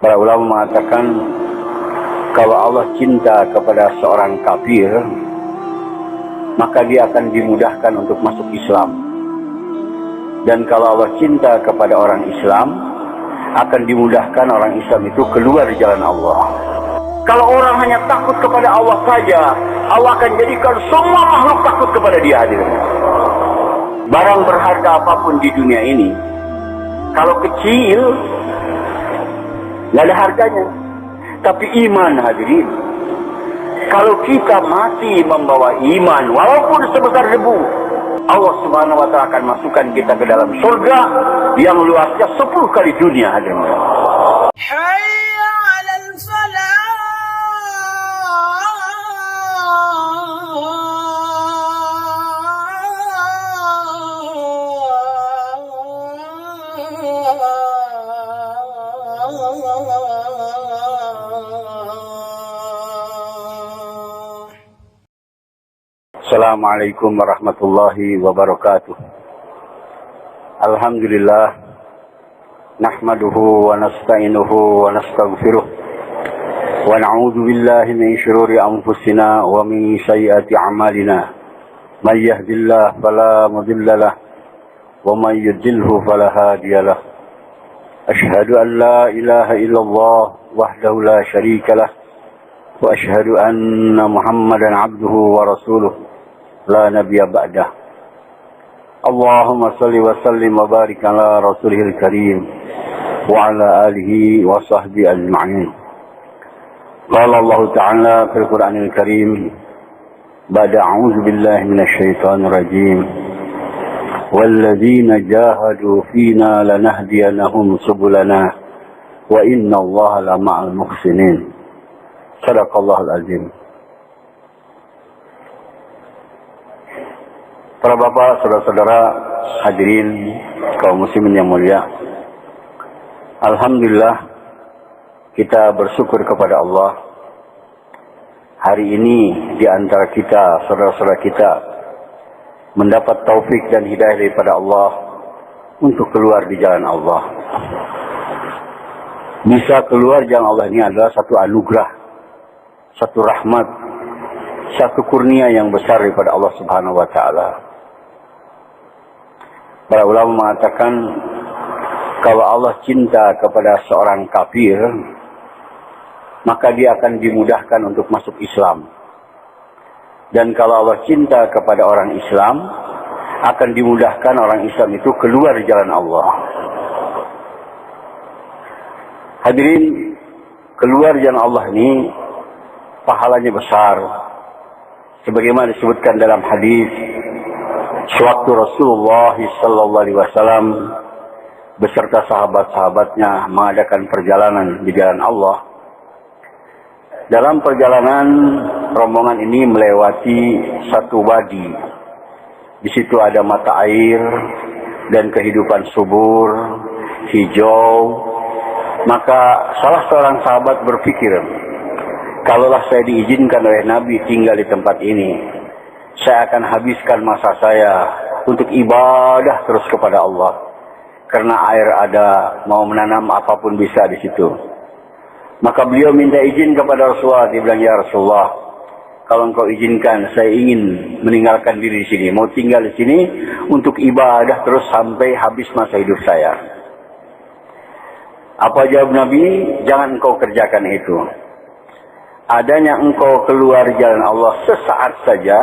Para ulama mengatakan kalau Allah cinta kepada seorang kafir, maka dia akan dimudahkan untuk masuk Islam. Dan kalau Allah cinta kepada orang Islam, akan dimudahkan orang Islam itu keluar di jalan Allah. Kalau orang hanya takut kepada Allah saja, Allah akan jadikan semua makhluk takut kepada dia. Hadirin. Barang berharga apapun di dunia ini, kalau kecil, nggak ada harganya. Tapi iman, hadirin, kalau kita mati membawa iman, walaupun sebesar debu, Allah Subhanahu wa Ta'ala akan masukkan kita ke dalam surga yang luasnya 10 kali dunia, hadirin. Hayya 'alal falah. Assalamualaikum warahmatullahi wabarakatuh. Alhamdulillah, nahmaduhu wa nasta'inuhu wa nastaghfiruh wa na'udzu billahi min shururi anfusina wa min sayyiati a'malina. May yahdihillahu fala mudilla lahu wa may yudlilhu fala hadiya lahu. Asyhadu an la ilaha illallah wahdahu la syarika lahu wa asyhadu anna Muhammadan 'abduhu wa rasuluh. La nabiyya ba'dah. Allahumma salli wa sallim wa barik ala rasulihil karim wa ala alihi wa sahbihi ajma'in. Qala Allah Ta'ala fil Qur'anil Karim ba'da a'udzu billahi minasy syaithanir rajim. Walladzina jahadu fina lanahdiyanahum subulana wa inna Allaha lama'al muhsinin. Shadaqallahul azim. Para bapak, saudara-saudara, hadirin kaum muslimin yang mulia, alhamdulillah kita bersyukur kepada Allah. Hari ini di antara kita, saudara-saudara kita, mendapat taufik dan hidayah daripada Allah untuk keluar di jalan Allah. Bisa keluar jalan Allah ini adalah satu anugerah, satu rahmat, satu kurnia yang besar daripada Allah Subhanahu wa Ta'ala. Para ulama mengatakan kalau Allah cinta kepada seorang kafir, maka dia akan dimudahkan untuk masuk Islam. Dan kalau Allah cinta kepada orang Islam, akan dimudahkan orang Islam itu keluar di jalan Allah. Hadirin, keluar jalan Allah ini pahalanya besar. Sebagaimana disebutkan dalam hadis, sewaktu Rasulullah sallallahu alaihi wasallam beserta sahabat-sahabatnya mengadakan perjalanan di jalan Allah. Dalam perjalanan, rombongan ini melewati satu wadi. Di situ ada mata air dan kehidupan subur, hijau. Maka salah seorang sahabat berpikir, kalaulah saya diizinkan oleh Nabi tinggal di tempat ini, saya akan habiskan masa saya untuk ibadah terus kepada Allah. Karena air ada, mau menanam apapun bisa di situ. Maka beliau minta izin kepada Rasulullah. Dia bilang, ya Rasulullah, kalau engkau izinkan, saya ingin meninggalkan diri di sini. Mau tinggal di sini untuk ibadah terus sampai habis masa hidup saya. Apa jawab Nabi? Jangan engkau kerjakan itu. Adanya engkau keluar jalan Allah sesaat saja,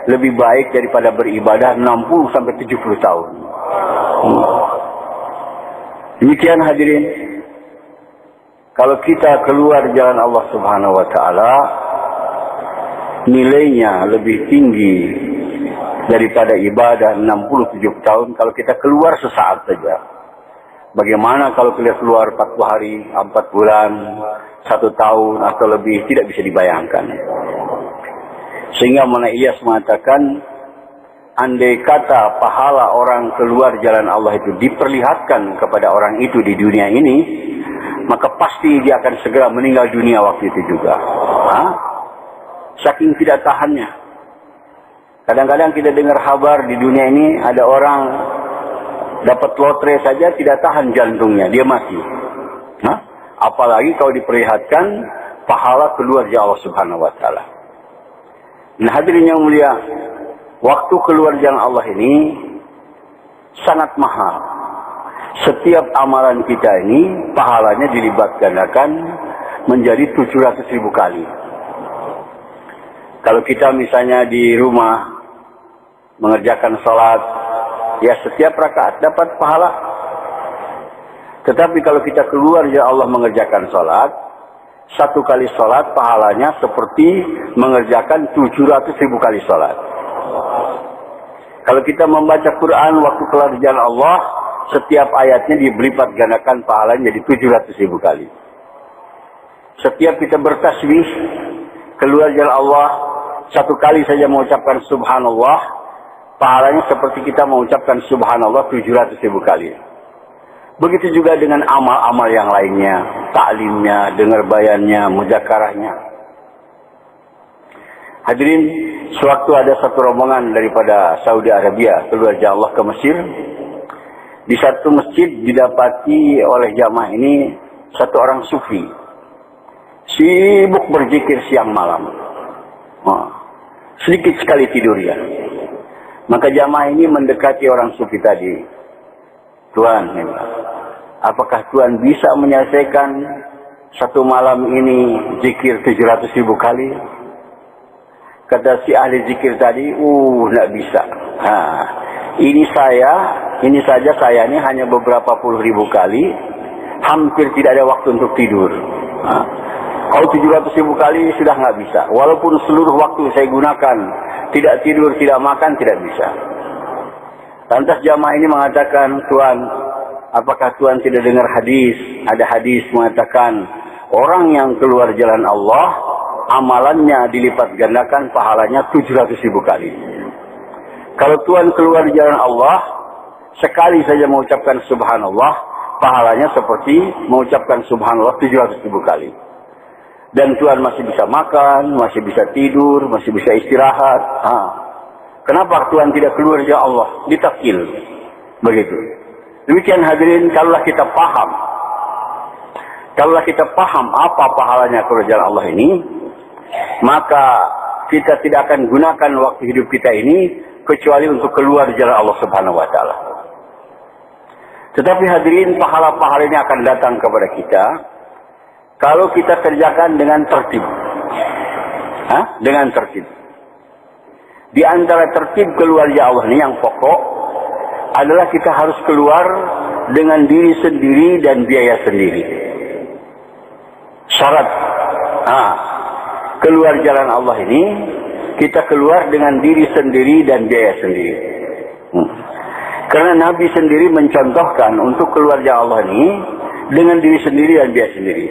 lebih baik daripada beribadah 60 sampai 70 tahun. Demikian hadirin. Kalau kita keluar jalan Allah Subhanahu wa Ta'ala, nilainya lebih tinggi daripada ibadah 60-70 tahun kalau kita keluar sesaat saja. Bagaimana kalau kita keluar 40 hari, 4 bulan, 1 tahun atau lebih, tidak bisa dibayangkan. Sehingga Maulana Ilyas mengatakan, andai kata pahala orang keluar jalan Allah itu diperlihatkan kepada orang itu di dunia ini, maka pasti dia akan segera meninggal dunia waktu itu juga. Saking tidak tahannya. Kadang-kadang kita dengar kabar di dunia ini ada orang dapat lotre saja tidak tahan jantungnya, dia mati. Apalagi kalau diperlihatkan pahala keluar jalan Allah Subhanahu wa taala. Nah, hadirin yang mulia, waktu keluar jalan Allah ini sangat mahal. Setiap amalan kita ini pahalanya dilipat gandakan menjadi 700.000 kali. Kalau kita misalnya di rumah mengerjakan sholat, ya setiap rakaat dapat pahala. Tetapi kalau kita keluar ya Allah mengerjakan sholat, satu kali sholat pahalanya seperti mengerjakan 700.000 kali sholat. Kalau kita membaca Quran waktu keluar jalan Allah, setiap ayatnya dilipat gandakan pahalanya jadi 700.000 kali. Setiap kita bertasbih keluar jalan Allah, satu kali saja mengucapkan subhanallah, pahalanya seperti kita mengucapkan subhanallah 700.000 kali. Begitu juga dengan amal-amal yang lainnya, taklimnya, dengar bayannya, muzakarahnya. Hadirin, sewaktu ada satu rombongan daripada Saudi Arabia keluar jalan Allah ke Mesir, di satu masjid didapati oleh jamaah ini satu orang sufi, sibuk berzikir siang malam. Sedikit sekali tidur ya. Maka jamaah ini mendekati orang sufi tadi. Tuan, apakah Tuan bisa menyelesaikan satu malam ini zikir 700.000 kali? Kata si ahli zikir tadi, tidak bisa. Ini saja saya ini hanya beberapa puluh ribu kali, hampir tidak ada waktu untuk tidur. Kalau 700.000 kali sudah nggak bisa. Walaupun seluruh waktu saya gunakan, tidak tidur, tidak makan, tidak bisa. Lantas jamaah ini mengatakan, Tuan, apakah Tuan tidak dengar hadis? Ada hadis mengatakan, orang yang keluar jalan Allah, amalannya dilipat gandakan pahalanya 700.000 kali. Kalau Tuan keluar jalan Allah, sekali saja mengucapkan subhanallah, pahalanya seperti mengucapkan subhanallah 700.000 kali. Dan Tuan masih bisa makan, masih bisa tidur, masih bisa istirahat. Kenapa Tuhan tidak keluar ya Allah? Ditakil. Begitu. Demikian hadirin, kalaulah kita paham apa pahalanya keluar jalan Allah ini, maka kita tidak akan gunakan waktu hidup kita ini kecuali untuk keluar jalan Allah Subhanahu wa taala. Tetapi hadirin, pahala-pahala ini akan datang kepada kita kalau kita kerjakan dengan tertib. Dengan tertib. Di antara tertib keluar ya Allah ini yang pokok adalah kita harus keluar dengan diri sendiri dan biaya sendiri. Syarat keluar jalan Allah ini, kita keluar dengan diri sendiri dan biaya sendiri. Karena Nabi sendiri mencontohkan untuk keluar jalan Allah ini dengan diri sendiri dan biaya sendiri.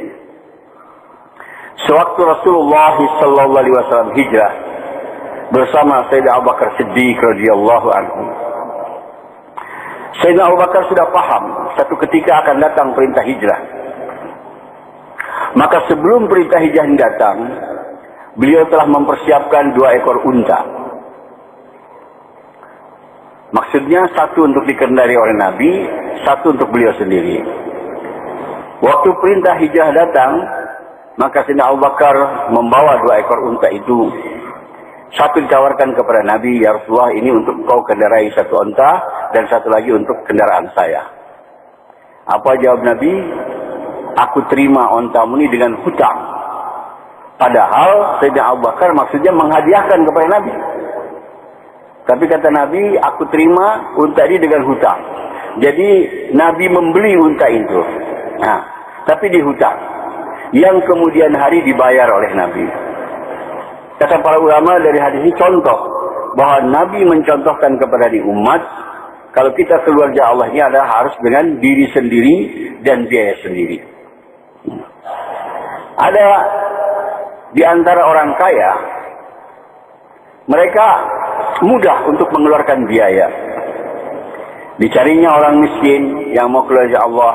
Sewaktu Rasulullah SAW hijrah bersama Sayyidina Abu Bakar Siddiq radhiyallahu anhu, Sayyidina Abu Bakar sudah paham satu ketika akan datang perintah hijrah. Maka sebelum perintah hijrah ini datang, beliau telah mempersiapkan 2 ekor unta. Maksudnya satu untuk dikendari oleh Nabi, satu untuk beliau sendiri. Waktu perintah hijrah datang, maka Sayyidina Abu Bakar membawa 2 ekor unta itu. Satu ditawarkan kepada Nabi, ya Rasulullah, ini untuk kau kendarai satu unta, dan satu lagi untuk kendaraan saya. Apa jawab Nabi? Aku terima untamu ini dengan hutang. Padahal Sayyidina Abu Bakar maksudnya menghadiahkan kepada Nabi. Tapi kata Nabi, aku terima unta ini dengan hutang. Jadi Nabi membeli unta itu. Tapi dihutang. Yang kemudian hari dibayar oleh Nabi. Kata para ulama dari hadis ini contoh bahwa Nabi mencontohkan kepada di umat, kalau kita keluar jalan Allah ini adalah harus dengan diri sendiri dan biaya sendiri. Ada di antara orang kaya, mereka mudah untuk mengeluarkan biaya. Dicarinya orang miskin yang mau keluar jalan Allah,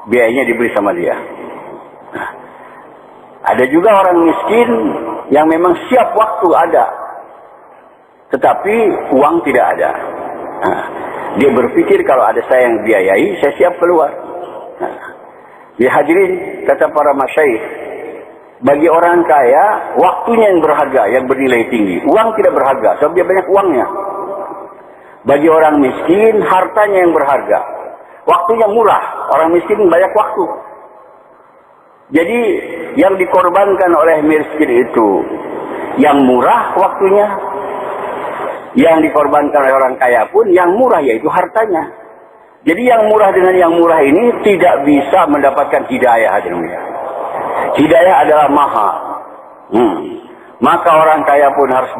biayanya diberi sama dia. Ada juga orang miskin yang memang siap waktu ada, tetapi uang tidak ada. Dia berpikir kalau ada saya yang biayai, saya siap keluar. Ya hadirin, kata para masyaikh, bagi orang kaya, waktunya yang berharga, yang bernilai tinggi. Uang tidak berharga, sebab dia banyak uangnya. Bagi orang miskin, hartanya yang berharga. Waktunya murah, orang miskin banyak waktu. Jadi, yang dikorbankan oleh miskin itu, yang murah waktunya. Yang dikorbankan oleh orang kaya pun, yang murah yaitu hartanya. Jadi yang murah dengan yang murah ini tidak bisa mendapatkan hidayah. Hidayah adalah mahal. Maka orang kaya pun harus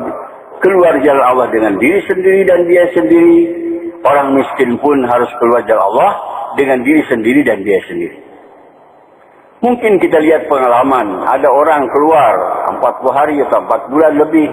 keluar jalan Allah dengan diri sendiri dan dia sendiri. Orang miskin pun harus keluar jalan Allah dengan diri sendiri dan dia sendiri. Mungkin kita lihat pengalaman, ada orang keluar 40 hari atau 4 bulan lebih